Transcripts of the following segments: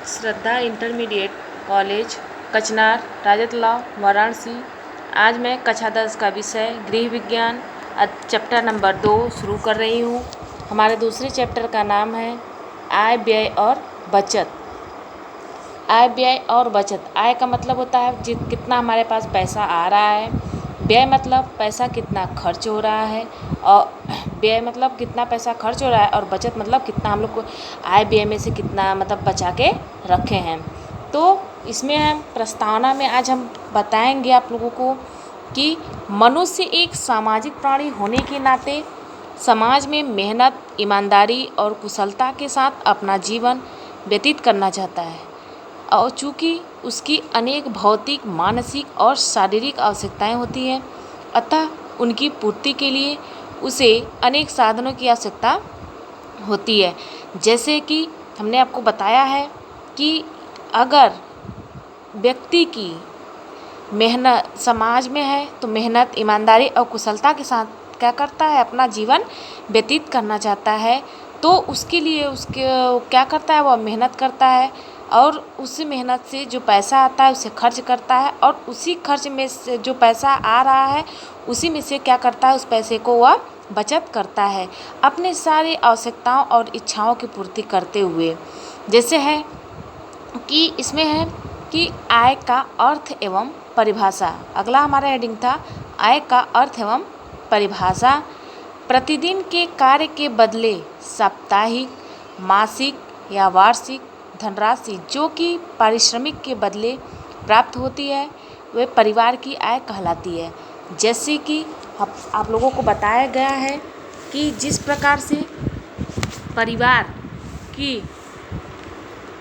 श्रद्धा intermediate college कचनार राजतला वाराणसी। आज मैं कक्षा 10 का विषय गृह विज्ञान चैप्टर नंबर 2 शुरू कर रही हूँ। हमारे दूसरे चैप्टर का नाम है आय व्यय और बचत। आय व्यय और बचत। आय का मतलब होता है कितना हमारे पास पैसा आ रहा है, व्यय मतलब पैसा कितना खर्च हो रहा है, और व्यय मतलब कितना पैसा खर्च हो रहा है, और बचत मतलब कितना हम लोग को आय व्यय में से कितना मतलब बचा के रखे हैं। तो इसमें हम प्रस्तावना में आज हम बताएंगे आप लोगों को कि मनुष्य एक सामाजिक प्राणी होने के नाते समाज में मेहनत, ईमानदारी और कुशलता के साथ अपना जीवन व्यतीत करना चाहता है, और चूँकि उसकी अनेक भौतिक, मानसिक और शारीरिक आवश्यकताएं होती हैं, अतः उनकी पूर्ति के लिए उसे अनेक साधनों की आवश्यकता होती है। जैसे कि हमने आपको बताया है कि अगर व्यक्ति की मेहनत समाज में है तो मेहनत, ईमानदारी और कुशलता के साथ क्या करता है, अपना जीवन व्यतीत करना चाहता है, तो उसके लिए उसके क्या करता है, वह मेहनत करता है और उसी मेहनत से जो पैसा आता है उसे खर्च करता है, और उसी खर्च में से जो पैसा आ रहा है उसी में से क्या करता है, उस पैसे को वह बचत करता है अपने सारी आवश्यकताओं और इच्छाओं की पूर्ति करते हुए। जैसे है कि इसमें है कि आय का अर्थ एवं परिभाषा। अगला हमारा हेडिंग था आय का अर्थ एवं परिभाषा। प्रतिदिन के कार्य के बदले साप्ताहिक, मासिक या वार्षिक धनराशि जो कि पारिश्रमिक के बदले प्राप्त होती है वह परिवार की आय कहलाती है। जैसे कि आप लोगों को बताया गया है कि जिस प्रकार से परिवार की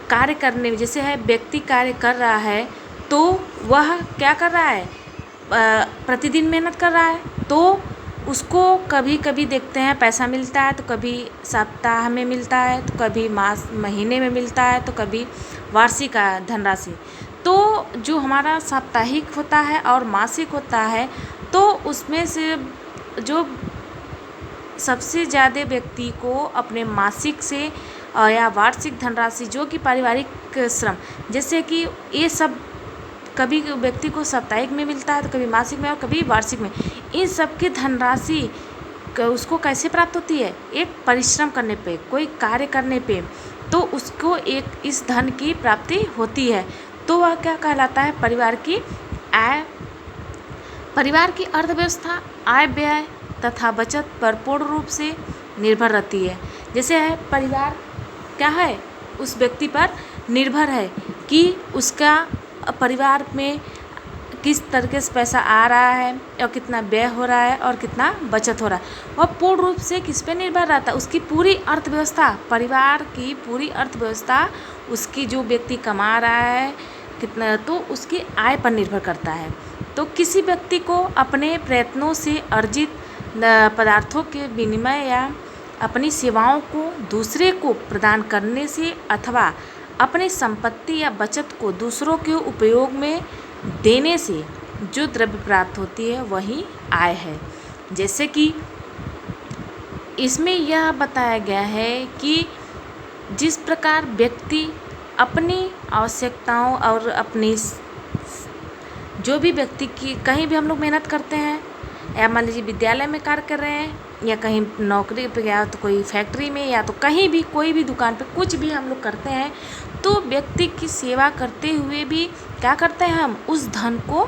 कार्य करने में, जैसे है व्यक्ति कार्य कर रहा है तो वह क्या कर रहा है, प्रतिदिन मेहनत कर रहा है, तो उसको कभी कभी देखते हैं पैसा मिलता है, तो कभी सप्ताह में मिलता है, तो कभी महीने में मिलता है, तो कभी वार्षिक धनराशि। तो जो हमारा साप्ताहिक होता है और मासिक होता है, तो उसमें से जो सबसे ज़्यादा व्यक्ति को अपने मासिक से या वार्षिक धनराशि जो कि पारिवारिक श्रम, जैसे कि ये सब कभी व्यक्ति को साप्ताहिक में मिलता है, तो कभी मासिक में और कभी वार्षिक में, इन सब की धनराशि उसको कैसे प्राप्त होती है, एक परिश्रम करने पे, कोई कार्य करने पे, तो उसको एक इस धन की प्राप्ति होती है। तो वह क्या कहलाता है, परिवार की आय। परिवार की अर्थव्यवस्था आय व्यय तथा बचत पर पूर्ण रूप से निर्भर रहती है। जैसे है परिवार क्या है, उस व्यक्ति पर निर्भर है कि उसका परिवार में किस तरीके से पैसा आ रहा है और कितना व्यय हो रहा है और कितना बचत हो रहा है, वह पूर्ण रूप से किस पे निर्भर रहता है, उसकी पूरी अर्थव्यवस्था, परिवार की पूरी अर्थव्यवस्था उसकी जो व्यक्ति कमा रहा है कितना, तो उसकी आय पर निर्भर करता है। तो किसी व्यक्ति को अपने प्रयत्नों से अर्जित पदार्थों के विनिमय या अपनी सेवाओं को दूसरे को प्रदान करने से अथवा अपनी संपत्ति या बचत को दूसरों के उपयोग में देने से जो द्रव्य प्राप्त होती है वही आय है। जैसे कि इसमें यह बताया गया है कि जिस प्रकार व्यक्ति अपनी आवश्यकताओं और अपनी जो भी व्यक्ति की कहीं भी हम लोग मेहनत करते हैं, या मान लीजिए विद्यालय में कार्य कर रहे हैं या कहीं नौकरी पे, या तो कोई फैक्ट्री में, या तो कहीं भी कोई भी दुकान पे कुछ भी हम लोग करते हैं, तो व्यक्ति की सेवा करते हुए भी क्या करते हैं, हम उस धन को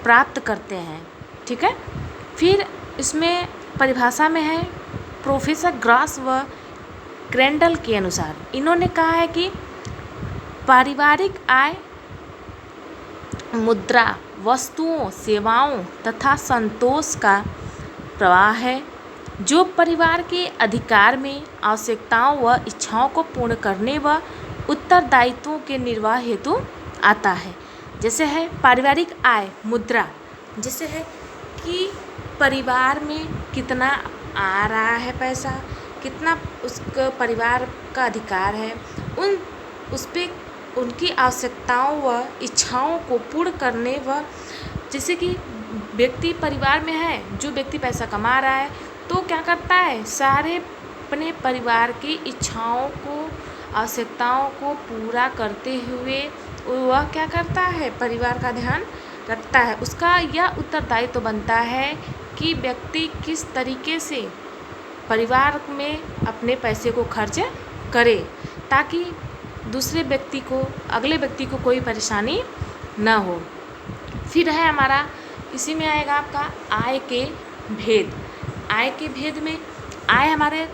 प्राप्त करते हैं। ठीक है। फिर इसमें परिभाषा में है प्रोफेसर ग्रास व क्रेंडल के अनुसार, इन्होंने कहा है कि पारिवारिक आय मुद्रा, वस्तुओं, सेवाओं तथा संतोष का प्रवाह है जो परिवार के अधिकार में आवश्यकताओं व इच्छाओं को पूर्ण करने व उत्तरदायित्वों के निर्वाह हेतु आता है। जैसे है पारिवारिक आय मुद्रा, जैसे है कि परिवार में कितना आ रहा है पैसा, कितना उसका परिवार का अधिकार है, उस पे उनकी आवश्यकताओं व इच्छाओं को पूर्ण करने व, जैसे कि व्यक्ति परिवार में है, जो व्यक्ति पैसा कमा रहा है तो क्या करता है, सारे अपने परिवार की इच्छाओं को आवश्यकताओं को पूरा करते हुए वह क्या करता है, परिवार का ध्यान रखता है। उसका यह उत्तरदायित्व बनता है कि व्यक्ति किस तरीके से परिवार में अपने पैसे को खर्च करे, ताकि दूसरे व्यक्ति को, अगले व्यक्ति को कोई परेशानी न हो। फिर है हमारा, इसी में आएगा आपका आय के भेद। आय के भेद में आय हमारे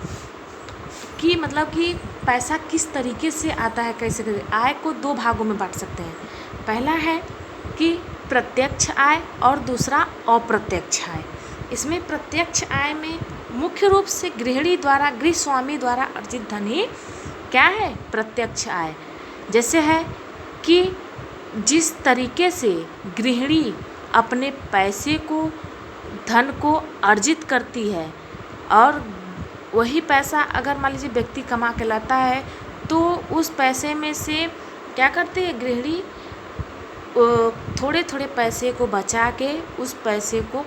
की मतलब कि पैसा किस तरीके से आता है, कैसे कैसे। आय को दो भागों में बांट सकते हैं। पहला है कि प्रत्यक्ष आय और दूसरा अप्रत्यक्ष आय। इसमें प्रत्यक्ष आय में मुख्य रूप से गृहिणी द्वारा, गृह स्वामी द्वारा अर्जित धन ही क्या है, प्रत्यक्ष आय। जैसे है कि जिस तरीके से गृहिणी अपने पैसे को, धन को अर्जित करती है, और वही पैसा अगर मान लीजिए व्यक्ति कमा के लाता है, तो उस पैसे में से क्या करती है गृहिणी, थोड़े थोड़े पैसे को बचा के उस पैसे को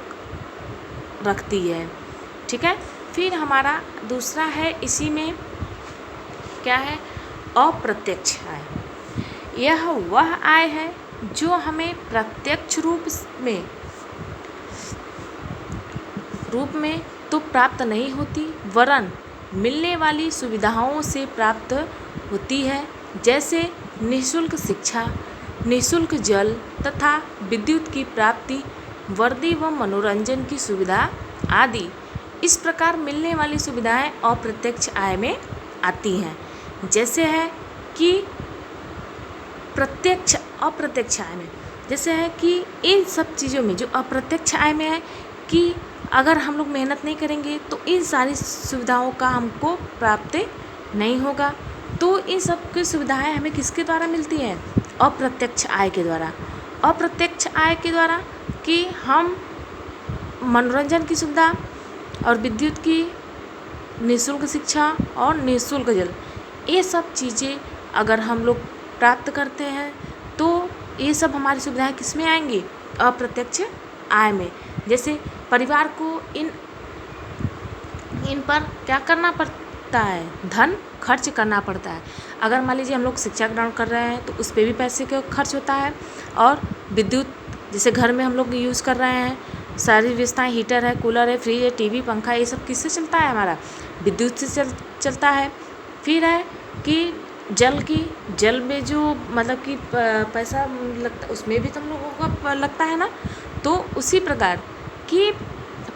रखती है। ठीक है। फिर हमारा दूसरा है, इसी में क्या है, अप्रत्यक्ष आय। यह वह आय है जो हमें प्रत्यक्ष रूप में तो प्राप्त नहीं होती, वरन मिलने वाली सुविधाओं से प्राप्त होती है, जैसे निःशुल्क शिक्षा, निःशुल्क जल तथा विद्युत की प्राप्ति, वर्दी व मनोरंजन की सुविधा आदि। इस प्रकार मिलने वाली सुविधाएं अप्रत्यक्ष आय में आती हैं। जैसे है कि प्रत्यक्ष अप्रत्यक्ष आय में, जैसे है कि इन सब चीज़ों में जो अप्रत्यक्ष आय में है कि अगर हम लोग मेहनत नहीं करेंगे तो इन सारी सुविधाओं का हमको प्राप्त नहीं होगा। तो इन सब की सुविधाएं हमें किसके द्वारा मिलती हैं, अप्रत्यक्ष आय के द्वारा। अप्रत्यक्ष आय के द्वारा कि हम मनोरंजन की सुविधा और विद्युत की, निःशुल्क शिक्षा और निःशुल्क जल, ये सब चीज़ें अगर हम लोग प्राप्त करते हैं तो ये सब हमारी सुविधाएं किस में आएंगी, अप्रत्यक्ष आय में। जैसे परिवार को इन पर क्या करना पड़ता है, धन खर्च करना पड़ता है। अगर मान लीजिए हम लोग शिक्षा ग्रहण कर रहे हैं तो उस पर भी पैसे का खर्च होता है। और विद्युत, जैसे घर में हम लोग यूज़ कर रहे हैं, सारी व्यवस्थाएं, हीटर है, कूलर है, फ्रिज है, टीवी, पंखा, ये सब किससे चलता है, हमारा विद्युत से चलता है। फिर है कि जल में जो मतलब कि पैसा लगता, उसमें भी तो हम लोगों का लगता है ना। तो उसी प्रकार कि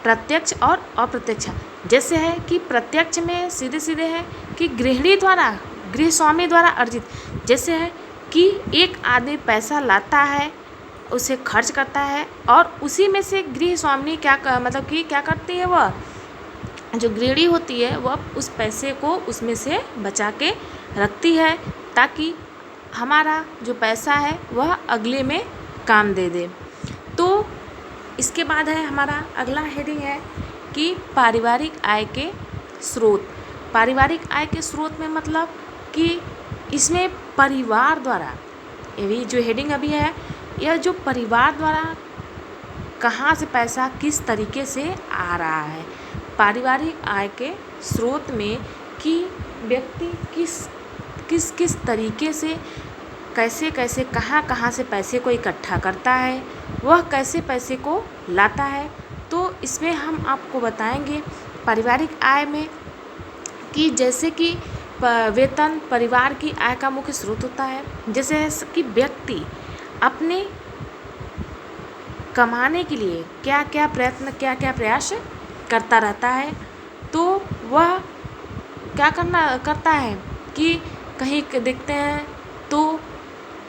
प्रत्यक्ष और अप्रत्यक्ष, जैसे है कि प्रत्यक्ष में सीधे सीधे है कि गृहिणी द्वारा, गृह स्वामी द्वारा अर्जित। जैसे है कि एक आदमी पैसा लाता है, उसे खर्च करता है, और उसी में से गृह स्वामी क्या मतलब कि क्या करती है, वह जो गृहिणी होती है वह उस पैसे को उसमें से बचा के रखती है, ताकि हमारा जो पैसा है वह अगले में काम दे दे। तो इसके बाद है हमारा अगला हेडिंग है कि पारिवारिक आय के स्रोत। पारिवारिक आय के स्रोत में मतलब कि इसमें परिवार द्वारा, ये जो हेडिंग अभी है, यह जो परिवार द्वारा कहाँ से पैसा किस तरीके से आ रहा है। पारिवारिक आय के स्रोत में कि व्यक्ति किस तरीके से, कैसे कैसे, कहाँ से पैसे को इकट्ठा करता है, वह कैसे पैसे को लाता है। तो इसमें हम आपको बताएंगे पारिवारिक आय में कि जैसे कि वेतन परिवार की आय का मुख्य स्रोत होता है। जैसे कि व्यक्ति अपने कमाने के लिए क्या क्या प्रयास करता रहता है। तो वह क्या करता है कि कहीं देखते हैं तो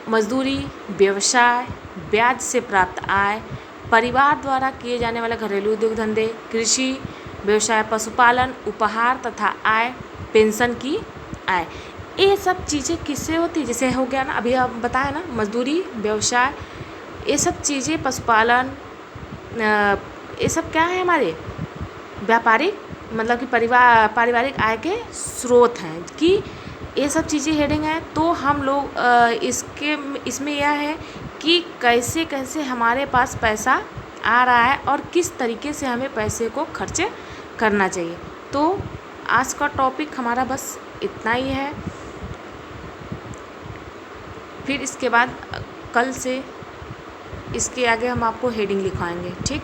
मजदूरी, व्यवसाय, ब्याज से प्राप्त आय, परिवार द्वारा किए जाने वाले घरेलू उद्योग धंधे, कृषि व्यवसाय, पशुपालन, उपहार तथा आय, पेंशन की आय, ये सब चीज़ें किससे होती है। जैसे हो गया ना, अभी आप बताया ना, मजदूरी, व्यवसाय, ये सब चीज़ें, पशुपालन, ये सब क्या है, हमारे व्यापारिक मतलब कि पारिवारिक आय के स्रोत हैं कि ये सब चीज़ें हेडिंग है। तो हम लोग इसमें यह है कि कैसे कैसे हमारे पास पैसा आ रहा है और किस तरीके से हमें पैसे को खर्च करना चाहिए। तो आज का टॉपिक हमारा बस इतना ही है। फिर इसके बाद कल से इसके आगे हम आपको हेडिंग लिखवाएंगे, ठीक।